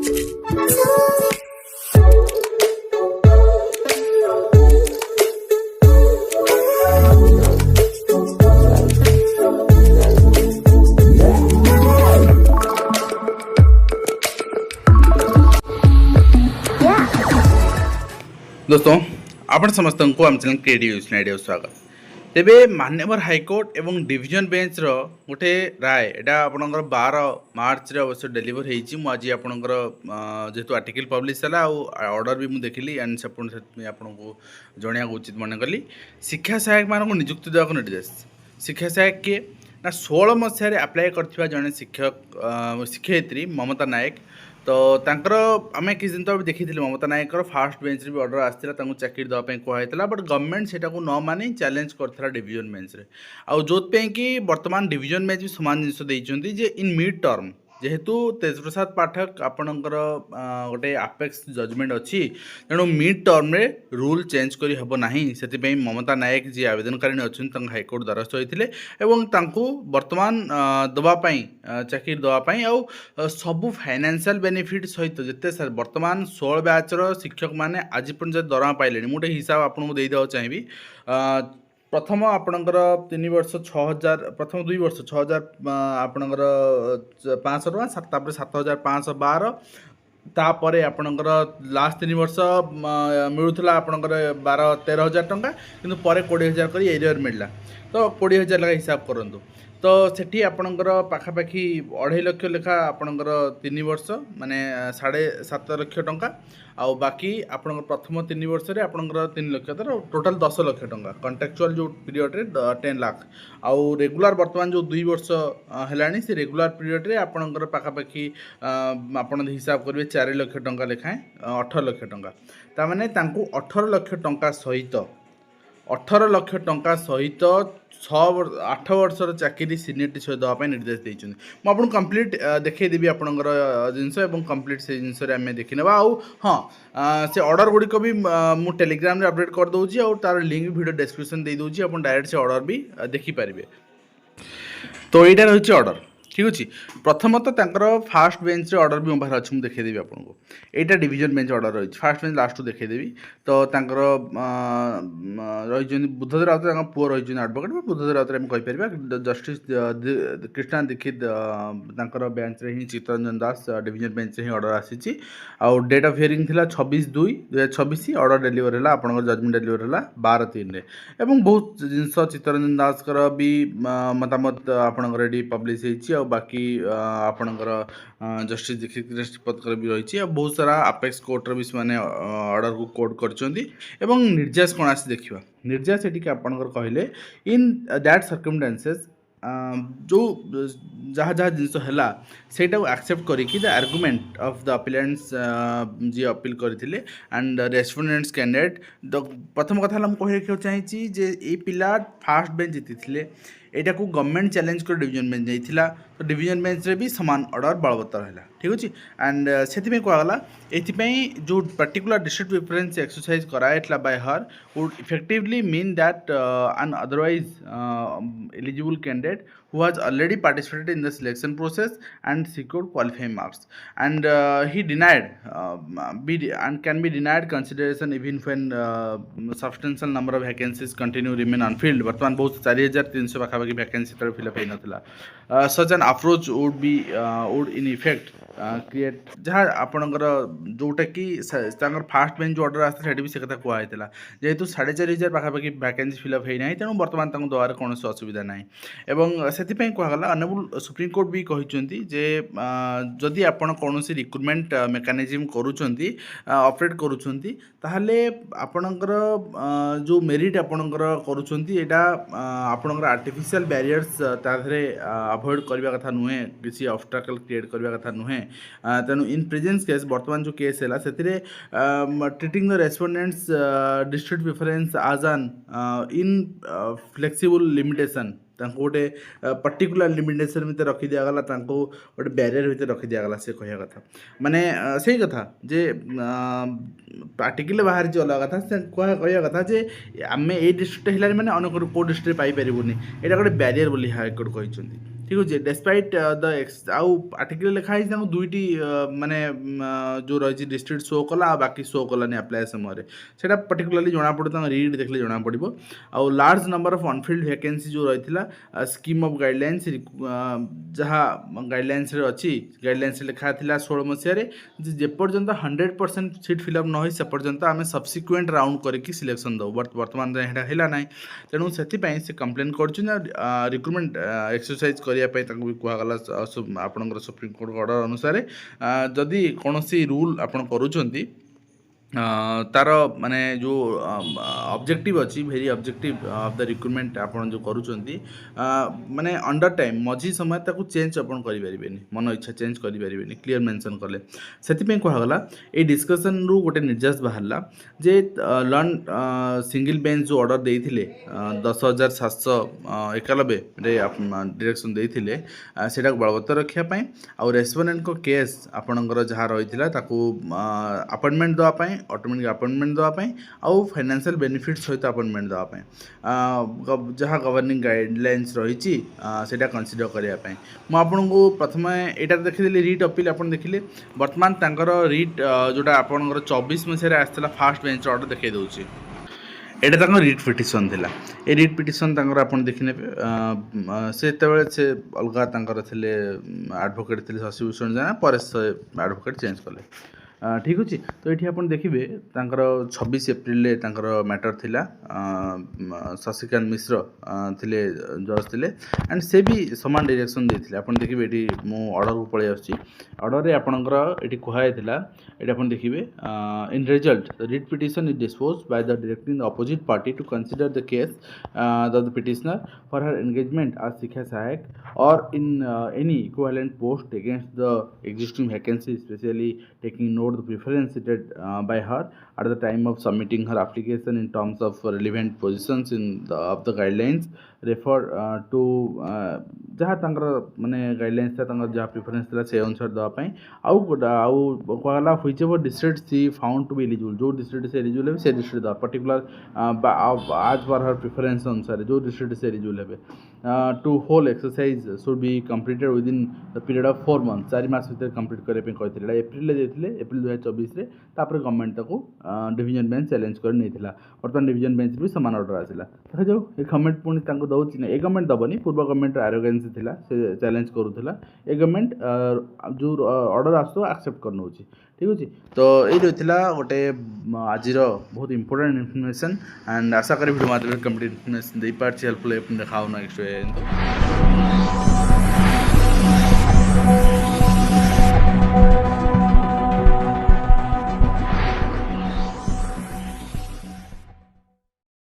दोस्तों आपण समस्त को आम चैनल क्रिएटिव न्यूज आइडिया स्वागत। तेबे मान्यवर हाईकोर्ट एवं डिविजन बेंच रो गोटे राय एटा आपनकर 12 मार्च रे अवश्य डेलीवर हेची। मु आज आपनकर जेतु आर्टिकल पब्लिश हला ऑर्डर भी मु देखिली एंड आपनको जणिया उचित मन कली। शिक्षा सहायक मान को नियुक्ति देवा निर्देश। शिक्षा सहायक के ना 16 मसीह अप्लाई करथिबा जने शिक्षक शिक्षयित्री ममता नायक तो तांकर आम किसी दिन तो देखी ममता नायकर फास्ट बेंच भी ऑर्डर आसाला चाकरी देवाई कहला बट गवर्नमेंट से न मानी चैलेंज करता डिविजन बेंच रे आउ जो कि वर्तमान डिविजन बेंच भी सामान जिनस देइछन्ती जे इन मिड टर्म जेहेतु तेजप्रसाद पाठक आपणकर गोटे आपेक्स जजमेंट अच्छी तेणु मिड टर्म रे रूल चेंज करी हबो नाही। से ममता नायक जी आवेदनकारी अच्छे हाईकोर्ट द्वारस्थ होते वर्तमान दवापाई चाकरी दवापाई आउ सबू फाइनेंशियल बेनिफिट सहित जिते सर वर्तमान 16 बैचर शिक्षक मैंने आज पर्यटन दरमा पाइले। मुझे हिसाब आपको देदेवा चाहिए। प्रथम आपणकर 3 वर्ष 6000 प्रथम 2 वर्ष 6000 आपणकर 500 टका तापर 7512 तापर आपणकर लास्ट 3 वर्ष मिलूला आपणकर 12-13,000 टका किंतु पर 20,000 कर एरियर मिलला तो 20,000 लगा हिसाब करंतु तो सेठी आपणकर पाखापाखि 2.5 लाख लेखा आपणकर 3 वर्ष माने 7.5 लाख टंका आउ बाकी आपणकर प्रथम 3 वर्ष रे आपणकर 3 लाख तर टोटल 10 लाख टंका कॉन्ट्रैक्चुअल जो पीरियड रे 10 लाख आउ रेगुलर वर्तमान जो 2 वर्ष हेलानी से रेगुलर पीरियड रे आपणकर पाखापाखि आपण हिसाब करिवे 4 लाख टंका लेखाएं 18 लाख टंका ता माने तांको 18 लाख टंका सहित 18 लाख टंका सहित 8 वर्षर चाकरी सीनियर टीचर देवाई निर्देश देते। मुझे आपको कम्प्लीट देखईदेवी आपंकर जिनस कम्प्लीट से जिनस देखी ना आउ हाँ से ऑर्डर गुड़िक भी मु टेलीग्राम रे अपडेट कर दूसरी और तार लिंक वीडियो डिस्क्रिप्शन दे दूसरी आप डायरेक्ट से ऑर्डर भी देखिपारे। तो यहाँ रही ऑर्डर ठीक अच्छे। प्रथमतः तांकर फास्ट बेंच रे ऑर्डर भी मो पाखे अच्छे मुझे देखईदेवी आपको यहाँ डिविजन बेंच ऑर्डर रही फास्ट बेंच लास्ट देखईदेवी तो तांकर रही बुद्धदेव राउत पुओ रही एडवोकेट बुद्धदेव राउत कहीपर जस्टिस कृष्णा दीक्षित तांकर बेंच रे ही चित्तरंजन दास डिविजन बेंच रे ही ऑर्डर आसी आउ डेट ऑफ हियरिंग थिला 26/2/2026 ऑर्डर डेलीवर है आपंकर जजमेंट डेलीवर है 12/3 रे एवं बहुत जिनस चित्तरंजन दास भी मतामत आपंकर ये पब्लिश हो बाकी आपणकर जस्टिस दीक्षित पदकर भी रही बहुत सारा आपेक्स कोर्टर भी से ऑर्डर को कोड कर निर्देश कौन आसी देखा निर्देश ये आपणकर कहले इन दैट सर्कमस्टांसेस जो जहाँ जहाँ जिनस है सेटा एक्सेप्ट करिकी the argument of the appellants जी अपील करते एंड रेस्पोंडेंट्स कैंडिडेट प्रथम कथा मुझे कहना चाहिए जे ये पिला फास्ट बेंच जीति एटा को गवर्नमेंट चैलेंज कर डिविजन बेंच जाइथिला तो डिविजन बेंच रे भी समान ऑर्डर बलवत्तर है ठीक अच्छे एंड से कहला ये जो पर्टिकुलर डिस्ट्रिक्ट प्रिफरेंस एक्सरसाइज कराइला by her would effectively mean that an otherwise eligible candidate who has already participated in the selection process and secured qualifying marks and he denied and can be denied consideration even when substantial number of vacancies continue remain unfilled। वर्तमान बहुत 4,300 पाखापाखि vacancy तरह fill up होना था such an approach would be would in effect create जहाँ आपणकर जोटा कि fast bench जो ऑर्डर आसता भी से कथा कहला जेहेतु 4,500 पाखापाखि वैकेंसी फिलअप होना तेणु बर्तमान दवार कौन असुविधा ना एवं से कहला अनेबल सुप्रीम कोर्ट भी कहते जे जदि आपण कौन रिक्रुटमेंट मेकानिजम करुँच ऑपरेट करुँच ताहले आपणकर जो मेरिट आपणकर करुँच एटा आपणकर आर्टिफिशियल बैरियर्स ताधरे अवॉइड करबा कथा नुहे किसी ऑब्स्टैकल क्रिएट करबा कथा नुहे तेणु इन प्रेजेंस केस वर्तमान जो केस है से treating the respondents district preference आज एन इन फ्लेक्सिबल लिमिटेशन गोटे पर्टिकुलर लिमिटेशन भितर रखी दिगला गोटे बैरियर भितर रखी दिगला से कह कथा माने सही कथा जे आर्टिकल बाहर जो अलग कथा से कह कथा जे आम ए डिस्ट्रिक्ट है मैंने अनेक कौ डिस्ट्रिक्ट पाइपरूनी यहाँ गोटे बैरियर बोली हाईकोर्ट कहते ठीक अच्छे डेस्पाइट द आउ आर्टिकल लिखाई दुईटी माने जो रही डिस्ट्रिक्ट शो कला आ बाकी शो कलानी आप्लाय समय से पर्टिकुलाली जना पड़े रीड देखले जना पड़ो आउ large number of Anfield vacancy जो रही स्कीम ऑफ गाइडलाइंस जहाँ गाइडलाइंस अच्छी गाइडलाइंस लिखा था 16 मसीह जेपर्यंत 100% सीट फिलअप न हो से पर्यंत आम सब्सिक्वेंट राउंड करके सिलेक्शन दो बर्तमान है ना तेणु से कंप्लेन कर रिक्रुटमेंट एक्सरसाइज करने भी कहगला आपणकर सुप्रीम कोर्ट ऑर्डर अनुसार जदि कौन रूल आप करूँ तार माने जो ऑब्जेक्टिव अच्छी very objective of the recruitment आपन जो करूचंती माने अंडर टाइम मझी समय ताकू चेंज आपन करि परिबेनी मन इच्छा चेंज करि परिबेनी क्लियर मेंशन कले सेति पे कहगला ए डिस्कशन रु गोटे निर्देश बाहरला जे लर्न सिंगल बेंच जो ऑर्डर देइथिले 10,791 रे डायरेक्शन देइथिले सेटा बलवत्तर रखिया पई आ रेस्पोंडेंट को केस आपनकर जहा रहिथिला ताकू अपॉइंटमेंट दवा पई ऑटोमेटिक अपॉइंटमेंट देवाई आउ फाइनेंशियल बेनिफिट सहित अपॉइंटमेंट देवाई जहाँ गवर्निंग गाइडलाइंस रही कंसीडर करने मुझे प्रथम यहाँ देखीदी रिट अपील आप देखिले बर्तमान रिट जोटा आपंकर 24 मसीह आसाला फास्ट बेंच ऑर्डर देखा दूसरी यहाँ रिट पिटिशन थिला ए रिट पिटिशन आप देखने से अलग थे एडवोकेट थे शशिभूषण जेना पर से एडवोकेट चेंज कले ठीक अच्छे तो ये आप देखिए 26 एप्रिल मैटर थिला शशिकांत मिश्र थिले जज थिले एंड से भी समान डायरेक्शन देते आप देखिए ये ऑर्डर को पलि आर्डर आपंकर ये कहुई ये आप देखिए in result the writ petition is dispose by the directing the opposite party to consider the case the petitioner for her engagement as Shiksha Sahayak और in any equivalent post against the existing vacancy specially taking note the preference stated by her at the time of submitting her application in terms of relevant positions in of the guidelines refer to जहाँ माने guidelines जहाँ preference था से अनुसार देवाई आउ कहला whichever district she found to be eligible जो डिस्ट्रिक्ट से एलिजिबल है से डिस्ट्रिक्ट दवा पर्टिकुलर आज पर हर प्रिफरेंस अनुसार जो डिस्ट्रिक्ट से एलिजिबल है to whole exercise should be completed within the period of 4 month 4 मास भर कंप्लीट करने कहते एप्रिल देते एप्रिल 2024 तापर गवर्नमेंट ताको डिवीजन बेंच चैलेंज कर नहीं बर्तमान डिवीजन बेंच भी सामान ऑर्डर आसला देखा जाऊ ये गवर्नमेंट पुणी दौर ना ए गवर्नमेंट दबनी पूर्व गवर्नमेंट आरोगेंसी थिला से चैलेंज करूला ए गवर्नमेंट जो ऑर्डर आसो एक्सेप्ट कर नौ ठीक अच्छे तो ये गोटे आज बहुत इंपोर्टेंट इनफर्मेशन एंड आशा करी वीडियो माध्यम कंप्लीट इनफर्मेशन दे पार्टी हेल्पफुल देखा नेक्स्ट